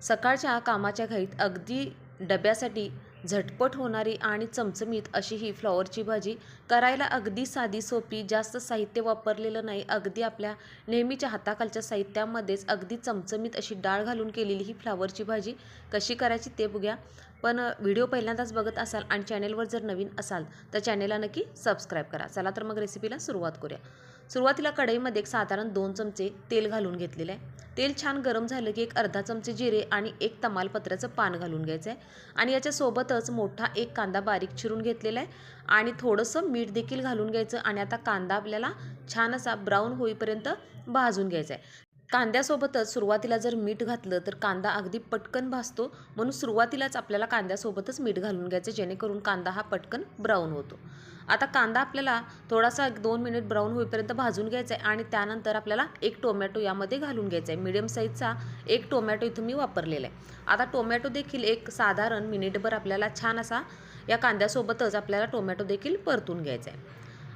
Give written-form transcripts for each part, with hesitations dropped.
सकाळच्या कामाच्या घाईत अगदी डब्यासाठी झटपट होणारी आणि चमचमीत अशी ही फ्लॉवरची भाजी करायला अगदी साधी सोपी, जास्त साहित्य वापरलेलं नाही, अगदी आपल्या नेहमीच्या हाताखालच्या साहित्यामध्येच अगदी चमचमीत अशी डाळ घालून केलेली ही फ्लॉवरची भाजी कशी करायची ते बघूया. पण व्हिडिओ पहिल्यांदाच बघत असाल आणि चॅनेलवर जर नवीन असाल तर चॅनेलला नक्की सबस्क्राईब करा. चला तर मग रेसिपीला सुरुवात करूया. सुरुवातीला कढईमध्ये एक साधारण 2 चमचे तेल घालून घेतलेलं आहे. तेल छान गरम झालं की एक अर्धा चमचे जिरे आणि एक तमालपत्र्याचं पान घालून घ्यायचं आहे आणि याच्यासोबतच मोठा एक कांदा बारीक चिरून घेतलेला आहे आणि थोडंसं मीठ देखील घालून घ्यायचं आणि आता कांदा आपल्याला छान असा ब्राऊन होईपर्यंत भाजून घ्यायचा आहे. कांद्यासोबतच सुरुवातीला जर मीठ घातलं तर कांदा अगदी पटकन भाजतो, म्हणून सुरुवातीलाच आपल्याला कांद्यासोबतच मीठ घालून घ्यायचं जेणेकरून कांदा हा पटकन ब्राऊन होतो. आता कांदा आपल्याला थोडासा 2 मिनिट ब्राऊन होईपर्यंत भाजून घ्यायचा आहे आणि त्यानंतर आपल्याला एक टोमॅटो यामध्ये घालून घ्यायचा आहे. मीडियम साईजचा एक टोमॅटो इथं मी वापरलेला आहे. आता टोमॅटो देखील एक साधारण मिनिटभर आपल्याला छान असा या कांद्यासोबतच आपल्याला टोमॅटो देखील परतून घ्यायचा आहे.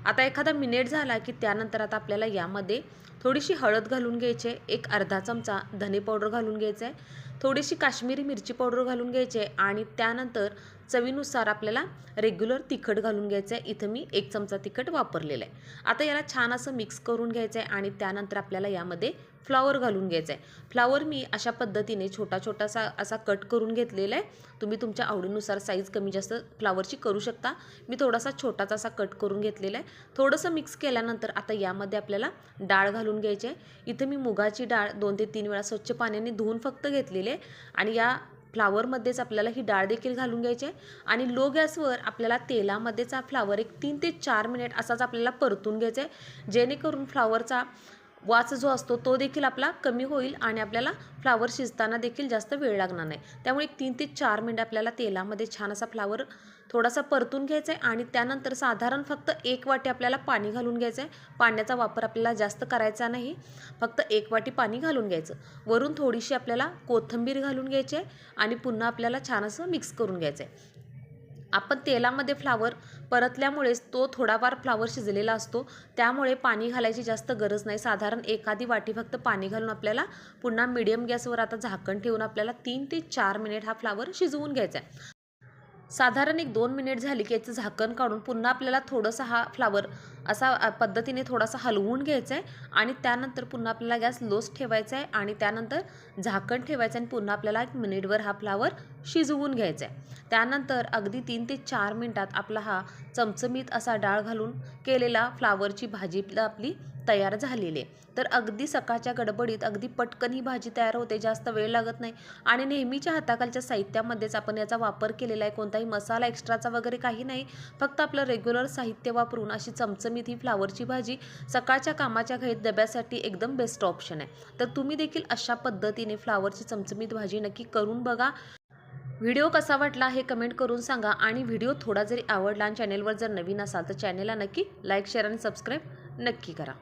आता एखादा मिनिट झाला की त्यानंतर आता आपल्याला यामध्ये थोडीशी हळद घालून घ्यायची आहे, एक अर्धा चमचा धने पावडर घालून घ्यायचं आहे, थोडीशी काश्मीरी मिरची पावडर घालून घ्यायची आहे आणि त्यानंतर चवीनुसार आपल्याला रेग्युलर तिखट घालून घ्यायचं आहे. इथं मी 1 चमचा तिखट वापरलेलं आहे. आता याला छान असं मिक्स करून घ्यायचं आहे आणि त्यानंतर आपल्याला यामध्ये फ्लॉवर घालून घ्यायचं आहे. फ्लॉवर मी अशा पद्धतीने छोटासा असा कट करून घेतलेला आहे. तुम्ही तुमच्या आवडीनुसार साईज कमी जास्त फ्लॉवरची करू शकता. मी थोडासा छोटासा असा कट करून घेतलेला आहे. थोडंसं मिक्स केल्यानंतर आता यामध्ये आपल्याला डाळ घालून घ्यायची आहे. इथं मी मुगाची डाळ 2 ते 3 वेळा स्वच्छ पाण्याने धुवून फक्त घेतलेली आहे आणि या फ्लॉवरमध्येच आपल्याला ही डाळ देखील घालून घ्यायची आहे आणि लो गॅसवर आपल्याला तेलामध्येच हा फ्लॉवर एक 3 ते 4 मिनिट असाच आपल्याला परतून घ्यायचा आहे, जेणेकरून फ्लॉवरचा वास जो असतो तो देखील आपला कमी होईल आणि आपल्याला फ्लॉवर शिजताना देखील जास्त वेळ लागणार नाही. त्यामुळे 3 ते 4 मिनिट आपल्याला तेलामध्ये छान असा फ्लॉवर थोडासा परतून घ्यायचा आहे आणि त्यानंतर साधारण फक्त 1 वाटी आपल्याला पाणी घालून घ्यायचं आहे. पाण्याचा वापर आपल्याला जास्त करायचा नाही, फक्त 1 वाटी पाणी घालून घ्यायचं. वरून थोडीशी आपल्याला कोथिंबीर घालून घ्यायची आहे आणि पुन्हा आपल्याला छान असं मिक्स करून घ्यायचं आहे. आपण तेलामध्ये फ्लॉवर परतल्यामुळेच तो थोडाफार फ्लॉवर शिजलेला असतो, त्यामुळे पाणी घालायची जास्त गरज नाही. साधारण एखादी वाटी फक्त पाणी घालून आपल्याला पुन्हा मीडियम गॅसवर आता झाकण ठेवून आपल्याला 3 ते 4 मिनिट हा फ्लॉवर शिजवून घ्यायचा आहे. साधारण एक 2 मिनिट झाली की याचं झाकण काढून पुन्हा आपल्याला थोडंसं हा फ्लॉवर असा पद्धतीने थोडासा हलवून घ्यायचा आहे आणि त्यानंतर पुन्हा आपल्याला गॅस लोच ठेवायचा आहे आणि त्यानंतर झाकण ठेवायचं आणि पुन्हा आपल्याला 1 मिनिटभर हा फ्लॉवर शिजवून घ्यायचा आहे. त्यानंतर अगदी 3 ते 4 मिनिटात आपला हा चमचमीत असा डाळ घालून केलेला फ्लॉवरची भाजी आपली तयार झालेली आहे. तर अगदी सकाळच्या गडबडीत अगदी पटकन ही भाजी तयार होते, जास्त वेळ लागत नाही आणि नेहमीच्या हाताखालच्या साहित्यामध्येच आपण याचा वापर केलेला आहे. कोणताही मसाला एक्स्ट्राचा वगैरे काही नाही, फक्त आपलं रेग्युलर साहित्य वापरून अशी चमचमीत ही फ्लॉवरची भाजी सकाळच्या कामाच्या घाईत डब्यासाठी एकदम बेस्ट ऑप्शन आहे. तर तुम्ही देखील अशा पद्धतीने फ्लॉवरची चमचमीत भाजी नक्की करून बघा. व्हिडिओ कसा वाटला हे कमेंट करून सांगा आणि व्हिडिओ थोडा जरी आवडला आणि चॅनेलवर जर नवीन असाल तर चॅनेलला नक्की लाईक, शेअर आणि सबस्क्राईब नक्की करा.